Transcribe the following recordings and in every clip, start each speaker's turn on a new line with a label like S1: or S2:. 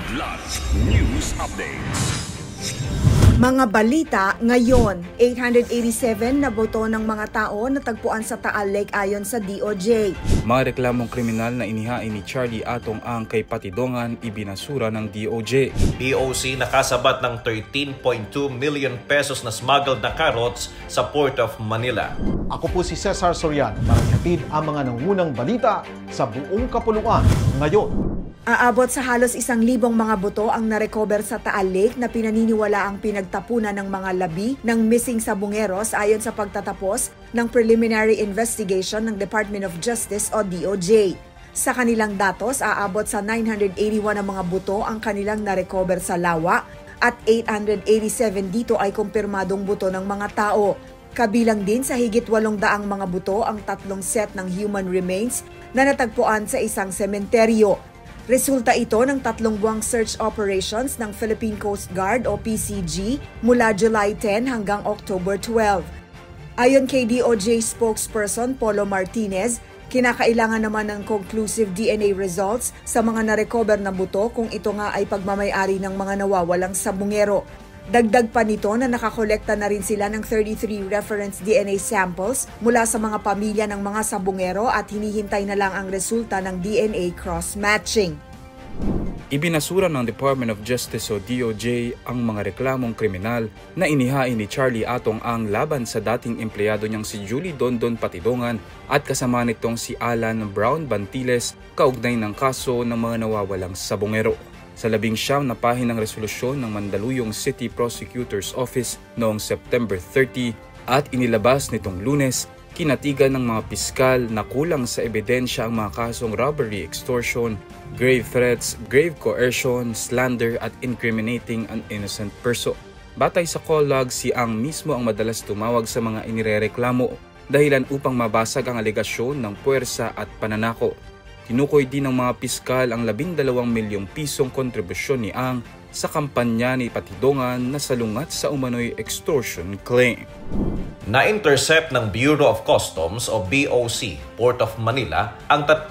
S1: Kidlat News Updates.
S2: Mga balita ngayon, 887 na boto ng mga tao natagpuan sa Taal Lake ayon sa DOJ.
S3: Mga reklamong kriminal na inihain ni Charlie Atong Ang kay Patidongan ibinasura ng DOJ.
S4: BOC nakasabat ng 13.2 million pesos na smuggled na carrots sa Port of Manila.
S5: Ako po si Cesar Sorian para ihatid ang mga nangunang balita sa buong kapuluan ngayon.
S2: Aabot sa halos 1,000 mga boto ang narecover sa Taal Lake na pinaniniwala ang pinagtapunan ng mga labi ng missing sabungeros ayon sa pagtatapos ng preliminary investigation ng Department of Justice o DOJ. Sa kanilang datos, aabot sa 981 na mga boto ang kanilang narecover sa lawa at 887 dito ay kumpirmadong boto ng mga tao. Kabilang din sa higit 800 mga boto ang 3 set ng human remains na natagpuan sa isang sementeryo. Resulta ito ng 3 buwang search operations ng Philippine Coast Guard o PCG mula July 10 hanggang October 12. Ayon kay DOJ spokesperson Polo Martinez, kinakailangan naman ng conclusive DNA results sa mga narecover na buto kung ito nga ay pagmamay-ari ng mga nawawalang sabungero. Dagdag pa nito na nakakolekta na rin sila ng 33 reference DNA samples mula sa mga pamilya ng mga sabungero at hinihintay na lang ang resulta ng DNA cross-matching.
S3: Ibinasura ng Department of Justice o DOJ ang mga reklamong kriminal na inihain ni Charlie Atong Ang laban sa dating empleyado niyang si Julie Dondon Patidongan at kasama nitong si Alan Brown Bantiles kaugnay ng kaso ng mga nawawalang sabungero. Sa 19 na pahinang resolusyon ng Mandaluyong City Prosecutor's Office noong September 30 at inilabas nitong Lunes, kinatigan ng mga piskal na kulang sa ebidensya ang mga kasong robbery, extortion, grave threats, grave coercion, slander at incriminating an innocent person. Batay sa call log, si Ang mismo ang madalas tumawag sa mga inirereklamo dahilan upang mabasag ang alegasyon ng puwersa at pananako. Tinukoy din ng mga piskal ang 12 milyong pisong kontribusyon ni Ang sa kampanya ni Patidongan na salungat sa umano'y extortion claim.
S4: Na-intercept ng Bureau of Customs o BOC, Port of Manila, ang 3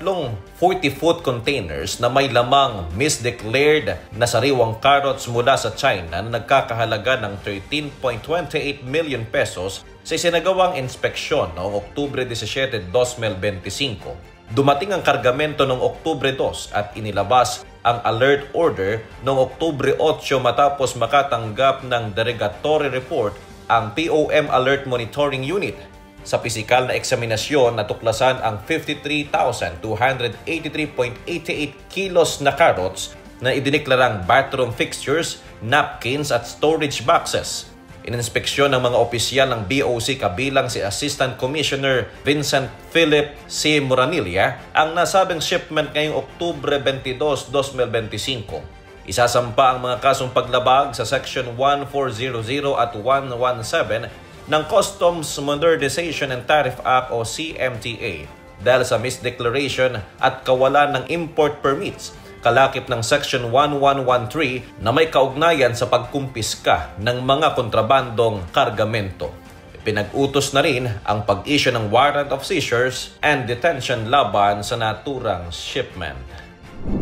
S4: 40-foot containers na may lamang misdeclared na sariwang carrots mula sa China na nagkakahalaga ng 13.28 million pesos sa isinagawang inspeksyon noong Oktubre 17, 2025. Dumating ang kargamento noong Oktubre 2 at inilabas ang alert order noong Oktubre 8 matapos makatanggap ng derogatory report ang POM Alert Monitoring Unit. Sa pisikal na eksaminasyon, natuklasan ang 53,283.88 kilos na carrots na idineklarang bathroom fixtures, napkins at storage boxes. Ininspeksyon ng mga opisyal ng BOC kabilang si Assistant Commissioner Vincent Philip C. Moranilla ang nasabing shipment ngayong Oktubre 22, 2025. Isasampa ang mga kasong paglabag sa Section 1400 at 117 ng Customs Modernization and Tariff Act o CMTA dahil sa misdeclaration at kawalan ng import permits, kalakip ng Section 1113 na may kaugnayan sa pagkumpiska ng mga kontrabandong kargamento. Pinag-utos na rin ang pag-issue ng warrant of seizures and detention laban sa naturang shipment.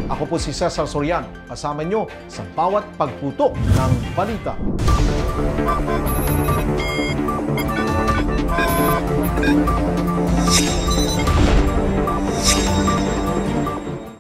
S5: Ako po si Cesar Sorian, kasama nyo sa bawat pagputok ng balita.